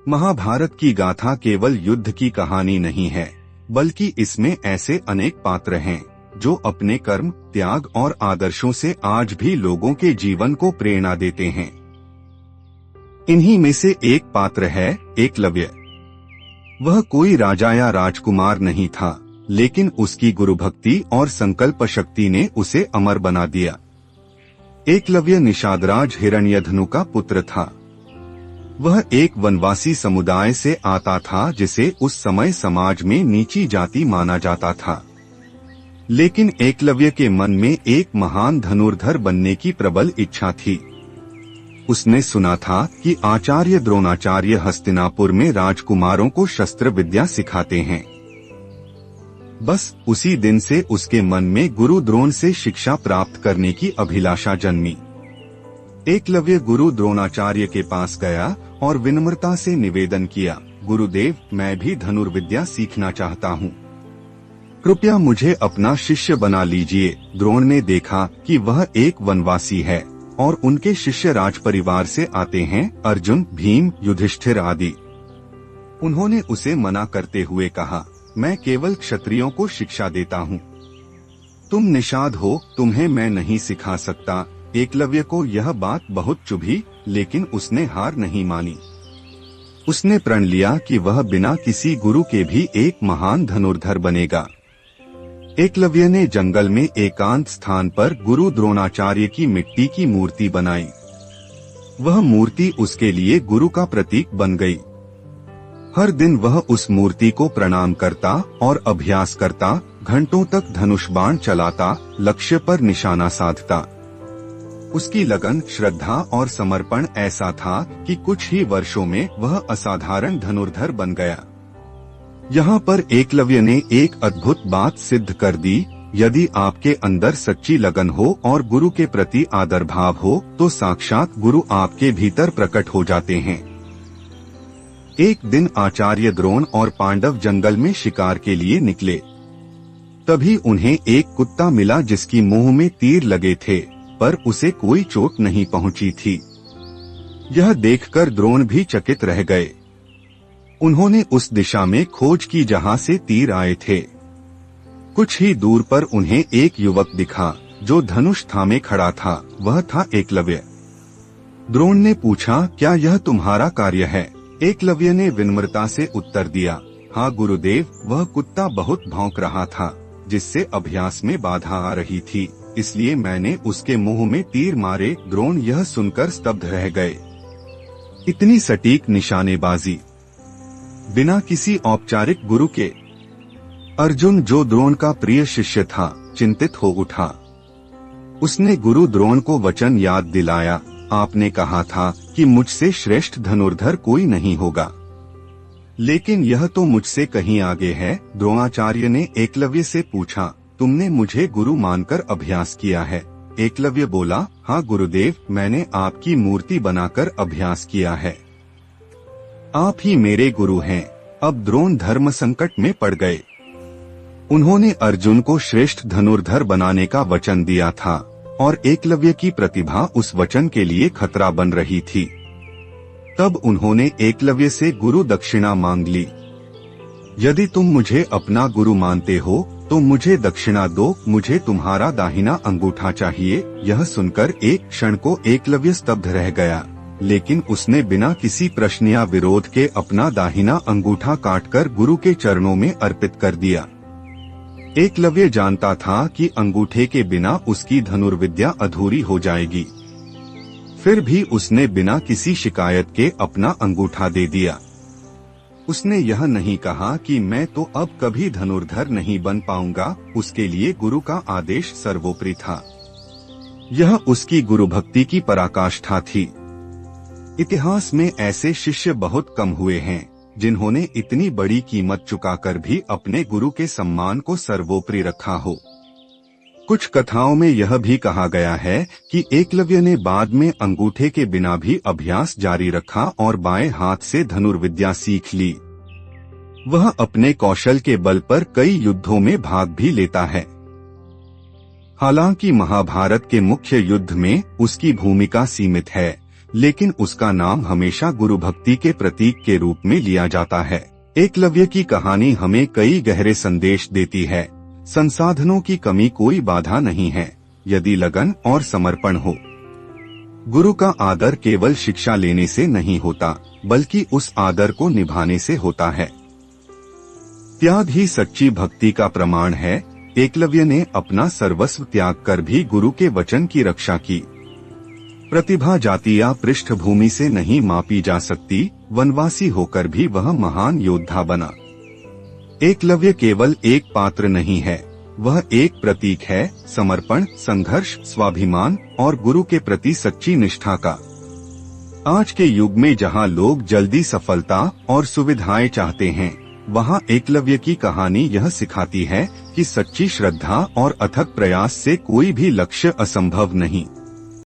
महाभारत की गाथा केवल युद्ध की कहानी नहीं है, बल्कि इसमें ऐसे अनेक पात्र हैं जो अपने कर्म, त्याग और आदर्शों से आज भी लोगों के जीवन को प्रेरणा देते हैं। इन्हीं में से एक पात्र है एकलव्य। वह कोई राजा या राजकुमार नहीं था, लेकिन उसकी गुरु भक्ति और संकल्प शक्ति ने उसे अमर बना दिया। एकलव्य निषादराज हिरण्यधनु का पुत्र था। वह एक वनवासी समुदाय से आता था जिसे उस समय समाज में नीची जाति माना जाता था। लेकिन एकलव्य के मन में एक महान धनुर्धर बनने की प्रबल इच्छा थी। उसने सुना था कि आचार्य द्रोणाचार्य हस्तिनापुर में राजकुमारों को शस्त्र विद्या सिखाते हैं। बस उसी दिन से उसके मन में गुरु द्रोण से शिक्षा प्राप्त करने की अभिलाषा जन्मी। एकलव्य गुरु द्रोणाचार्य के पास गया और विनम्रता से निवेदन किया, गुरुदेव, मैं भी धनुर्विद्या सीखना चाहता हूँ। कृपया मुझे अपना शिष्य बना लीजिए। द्रोण ने देखा कि वह एक वनवासी है और उनके शिष्य राजपरिवार से आते हैं, अर्जुन, भीम, युधिष्ठिर आदि। उन्होंने उसे मना करते हुए कहा, मैं केवल क्षत्रियों को शिक्षा देता हूँ। तुम निषाद हो, तुम्हें मैं नहीं सिखा सकता। एकलव्य को यह बात बहुत चुभी, लेकिन उसने हार नहीं मानी। उसने प्रण लिया कि वह बिना किसी गुरु के भी एक महान धनुर्धर बनेगा। एकलव्य ने जंगल में एकांत स्थान पर गुरु द्रोणाचार्य की मिट्टी की मूर्ति बनाई। वह मूर्ति उसके लिए गुरु का प्रतीक बन गई। हर दिन वह उस मूर्ति को प्रणाम करता और अभ्यास करता, घंटों तक धनुष बाण चलाता, लक्ष्य पर निशाना साधता। उसकी लगन, श्रद्धा और समर्पण ऐसा था कि कुछ ही वर्षों में वह असाधारण धनुर्धर बन गया। यहाँ पर एकलव्य ने एक अद्भुत बात सिद्ध कर दी, यदि आपके अंदर सच्ची लगन हो और गुरु के प्रति आदर भाव हो तो साक्षात गुरु आपके भीतर प्रकट हो जाते हैं। एक दिन आचार्य द्रोण और पांडव जंगल में शिकार के लिए निकले। तभी उन्हें एक कुत्ता मिला जिसकी मुंह में तीर लगे थे, पर उसे कोई चोट नहीं पहुंची थी। यह देखकर द्रोण भी चकित रह गए। उन्होंने उस दिशा में खोज की जहां से तीर आए थे। कुछ ही दूर पर उन्हें एक युवक दिखा जो धनुष थामे खड़ा था। वह था एकलव्य। द्रोण ने पूछा, क्या यह तुम्हारा कार्य है? एकलव्य ने विनम्रता से उत्तर दिया, हाँ गुरुदेव, वह कुत्ता बहुत भौंक रहा था जिससे अभ्यास में बाधा आ रही थी, इसलिए मैंने उसके मुंह में तीर मारे। द्रोण यह सुनकर स्तब्ध रह गए। इतनी सटीक निशानेबाजी बिना किसी औपचारिक गुरु के। अर्जुन, जो द्रोण का प्रिय शिष्य था, चिंतित हो उठा। उसने गुरु द्रोण को वचन याद दिलाया, आपने कहा था कि मुझसे श्रेष्ठ धनुर्धर कोई नहीं होगा, लेकिन यह तो मुझसे कहीं आगे है। द्रोणाचार्य ने एकलव्य से पूछा, तुमने मुझे गुरु मानकर अभ्यास किया है? एकलव्य बोला, हाँ गुरुदेव, मैंने आपकी मूर्ति बनाकर अभ्यास किया है। आप ही मेरे गुरु हैं। अब द्रोण धर्म संकट में पड़ गए। उन्होंने अर्जुन को श्रेष्ठ धनुर्धर बनाने का वचन दिया था और एकलव्य की प्रतिभा उस वचन के लिए खतरा बन रही थी। तब उन्होंने एकलव्य से गुरु दक्षिणा मांग ली। यदि तुम मुझे अपना गुरु मानते हो तो मुझे दक्षिणा दो, मुझे तुम्हारा दाहिना अंगूठा चाहिए। यह सुनकर एक क्षण को एकलव्य स्तब्ध रह गया, लेकिन उसने बिना किसी प्रश्न या विरोध के अपना दाहिना अंगूठा काटकर गुरु के चरणों में अर्पित कर दिया। एकलव्य जानता था कि अंगूठे के बिना उसकी धनुर्विद्या अधूरी हो जाएगी। फिर भी उसने बिना किसी शिकायत के अपना अंगूठा दे दिया। उसने यह नहीं कहा कि मैं तो अब कभी धनुर्धर नहीं बन पाऊंगा। उसके लिए गुरु का आदेश सर्वोपरि था। यह उसकी गुरु भक्ति की पराकाष्ठा थी। इतिहास में ऐसे शिष्य बहुत कम हुए हैं जिन्होंने इतनी बड़ी कीमत चुकाकर भी अपने गुरु के सम्मान को सर्वोपरि रखा हो। कुछ कथाओं में यह भी कहा गया है कि एकलव्य ने बाद में अंगूठे के बिना भी अभ्यास जारी रखा और बाएं हाथ से धनुर्विद्या सीख ली। वह अपने कौशल के बल पर कई युद्धों में भाग भी लेता है। हालांकि महाभारत के मुख्य युद्ध में उसकी भूमिका सीमित है, लेकिन उसका नाम हमेशा गुरु भक्ति के प्रतीक के रूप में लिया जाता है। एकलव्य की कहानी हमें कई गहरे संदेश देती है। संसाधनों की कमी कोई बाधा नहीं है, यदि लगन और समर्पण हो। गुरु का आदर केवल शिक्षा लेने से नहीं होता, बल्कि उस आदर को निभाने से होता है। त्याग ही सच्ची भक्ति का प्रमाण है। एकलव्य ने अपना सर्वस्व त्याग कर भी गुरु के वचन की रक्षा की। प्रतिभा जाति या पृष्ठभूमि से नहीं मापी जा सकती, वनवासी होकर भी वह महान योद्धा बना। एकलव्य केवल एक पात्र नहीं है, वह एक प्रतीक है, समर्पण, संघर्ष, स्वाभिमान और गुरु के प्रति सच्ची निष्ठा का। आज के युग में जहां लोग जल्दी सफलता और सुविधाएं चाहते हैं, वहां एकलव्य की कहानी यह सिखाती है कि सच्ची श्रद्धा और अथक प्रयास से कोई भी लक्ष्य असंभव नहीं।